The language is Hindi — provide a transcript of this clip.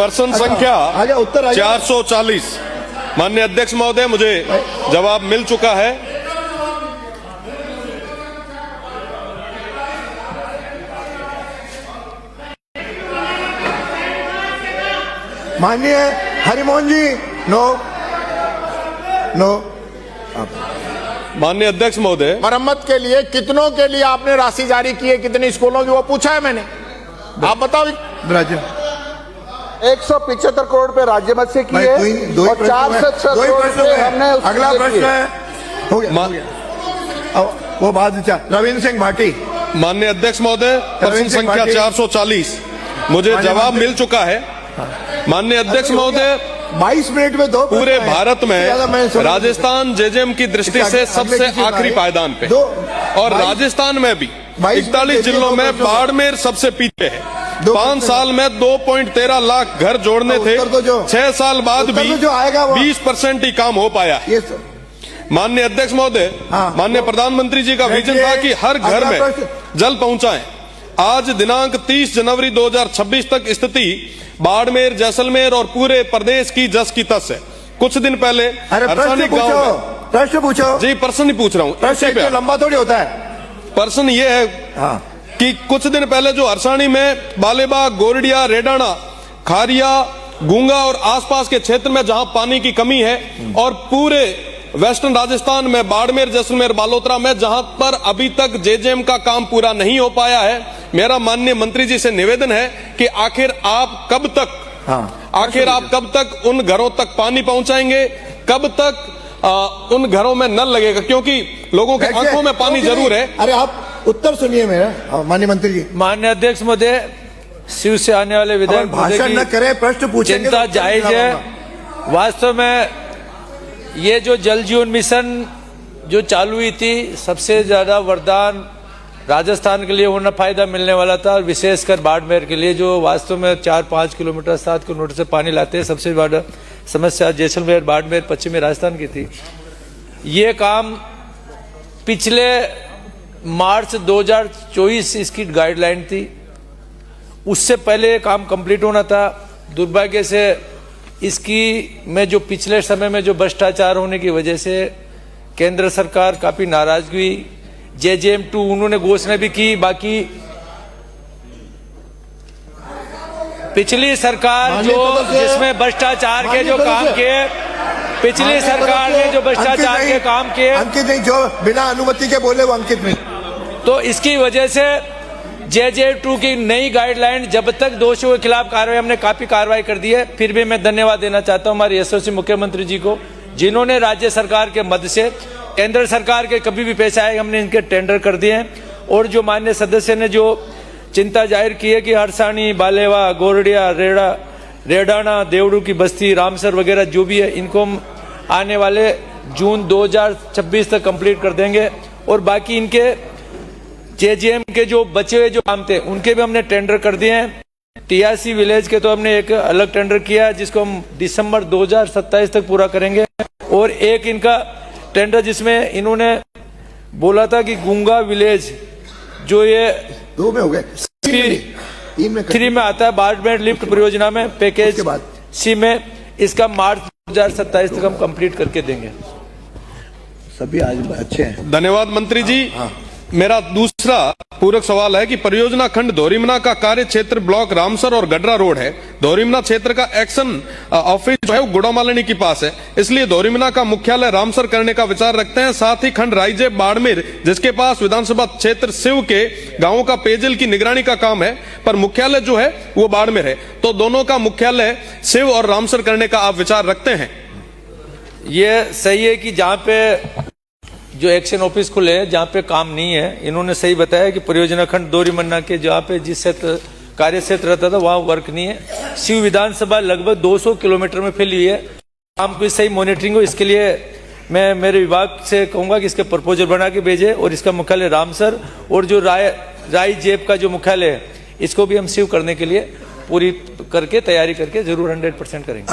पर्सन संख्या उत्तर 440। माननीय अध्यक्ष महोदय, मुझे जवाब मिल चुका है। माननीय हरिमोहन जी, नो। माननीय अध्यक्ष महोदय, मरम्मत के लिए कितनों के लिए आपने राशि जारी की है, कितने स्कूलों की, वो पूछा है मैंने। आप बताओ। राज्य 175 करोड़ पे राज्य मत से किए और 4 से 6 करोड़ हमने। अगला प्रश्न है, हो गया। वो बाद रविंद्र सिंह भाटी। माननीय अध्यक्ष महोदय, प्रश्न संख्या 440 मुझे जवाब मिल चुका है। माननीय अध्यक्ष महोदय, 22 मिनट में 2 पूरे भारत में राजस्थान जेजेएम की दृष्टि से सबसे आखिरी पायदान पे, और राजस्थान में भी 41 जिलों में बाड़मेर सबसे पीछे है। 5 साल में 2.13 लाख घर जोड़ने थे, 6 साल बाद भी 20% ही काम हो पाया। माननीय अध्यक्ष महोदय, माननीय प्रधानमंत्री जी का विजन था कि हर घर में जल पहुंचाएं। आज दिनांक 30 जनवरी 2026 तक स्थिति बाड़मेर, जैसलमेर और पूरे प्रदेश की जस की तस है। कुछ दिन पहले प्रश्न पूछो जी, प्रश्न नहीं पूछ रहा हूँ, प्रश्न लंबा थोड़ी होता है। प्रश्न ये है कि कुछ दिन पहले जो हरसाणी में बालेबाग, गोरडिया, रेडाना, खारिया, गूंगा और आसपास के क्षेत्र में जहां पानी की कमी है, और पूरे वेस्टर्न राजस्थान में बाड़मेर, जैसलमेर, बालोतरा में जहां पर अभी तक जेजेएम का काम पूरा नहीं हो पाया है, मेरा माननीय मंत्री जी से निवेदन है कि आखिर आप कब तक उन घरों तक पानी पहुंचाएंगे, कब तक उन घरों में नल लगेगा, क्योंकि लोगों के आंखों में पानी जरूर है। अरे आप उत्तर सुनिए मेरा, माननीय मंत्री जी। माननीय अध्यक्ष महोदय, शिव से आने वाले विधायक भाषण न करें, प्रश्न पूछेंगे। चिंता जायज है। वास्तव में ये जो जल जीवन मिशन जो चालू हुई थी, सबसे ज्यादा वरदान राजस्थान के लिए होना, फायदा मिलने वाला था, विशेषकर बाड़मेर के लिए, जो वास्तव में 4-5 किलोमीटर 7 किलोमीटर से पानी लाते हैं। सबसे बड़ा समस्या जैसलमेर, बाड़मेर, पश्चिमी राजस्थान की थी। ये काम पिछले मार्च 2024 इसकी गाइडलाइन थी, उससे पहले काम कंप्लीट होना था। दुर्भाग्य से इसकी में जो पिछले समय में जो भ्रष्टाचार होने की वजह से केंद्र सरकार काफी नाराज हुई। जेजेएम 2 उन्होंने घोषणा भी की, बाकी पिछली सरकार जो जिसमें भ्रष्टाचार के जो काम किए, पिछली सरकार ने जो भ्रष्टाचार के काम किए, अंकित नहीं, जो बिना अनुमति के बोले वो अंकित नहीं। तो इसकी वजह से जेजेएम 2 की नई गाइडलाइन, जब तक दोषियों के खिलाफ कार्रवाई, हमने काफी कार्रवाई कर दी है। फिर भी मैं धन्यवाद देना चाहता हूं हमारे यशस्वी मुख्यमंत्री जी को, जिन्होंने राज्य सरकार के मदद से केंद्र सरकार के कभी भी पैसे आए हमने इनके टेंडर कर दिए हैं। और जो माननीय सदस्य ने जो चिंता जाहिर की है कि हरसाणी, बालेवा, गोरडिया, रेडाना, देवड़ू की बस्ती, रामसर वगैरह जो भी है, इनको हम आने वाले जून 2026 तक कंप्लीट कर देंगे। और बाकी इनके जेजेएम के जो बचे हुए जो काम थे उनके भी हमने टेंडर कर दिए हैं। टीआरसी विलेज के तो हमने एक अलग टेंडर किया है, जिसको हम दिसंबर 2027 तक पूरा करेंगे। और एक इनका टेंडर जिसमें इन्होंने बोला था कि गूंगा विलेज, जो ये 2 में हो गए, 3 में आता है, बाड़मेर लिफ्ट परियोजना में पैकेज के बाद सी में, इसका मार्च 2027 तक हम कंप्लीट करके देंगे। सभी आज अच्छे हैं। धन्यवाद मंत्री जी। मेरा दूसरा पूरक सवाल है कि परियोजना खंड धोरीमना का कार्य क्षेत्र ब्लॉक रामसर और गडरा रोड है। धोरीमना क्षेत्र का एक्शन ऑफिस जो है वो गुड़ामालिनी के पास है, इसलिए धोरीमना का मुख्यालय रामसर करने का विचार रखते हैं। साथ ही खंड राइजेब बाड़मेर, जिसके पास विधानसभा क्षेत्र शिव के गांवों का पेयजल की निगरानी का काम है, पर मुख्यालय जो है वो बाड़मेर है, तो दोनों का मुख्यालय शिव और रामसर करने का आप विचार रखते हैं? ये सही है कि जहाँ पे जो एक्शन ऑफिस खुले हैं, जहाँ पे काम नहीं है, इन्होंने सही बताया कि परियोजना खंड दोरीमन्ना के जहाँ पे जिस क्षेत्र कार्य क्षेत्र रहता था वहाँ वर्क नहीं है। शिव विधानसभा लगभग 200 किलोमीटर में फैली हुई है, काम की सही मॉनिटरिंग हो, इसके लिए मैं मेरे विभाग से कहूंगा कि इसके प्रपोजल बना के भेजे। और इसका मुख्यालय रामसर, और जो राय जेब का जो मुख्यालय है, इसको भी हम शिव करने के लिए पूरी करके तैयारी करके जरूर 100% करेंगे।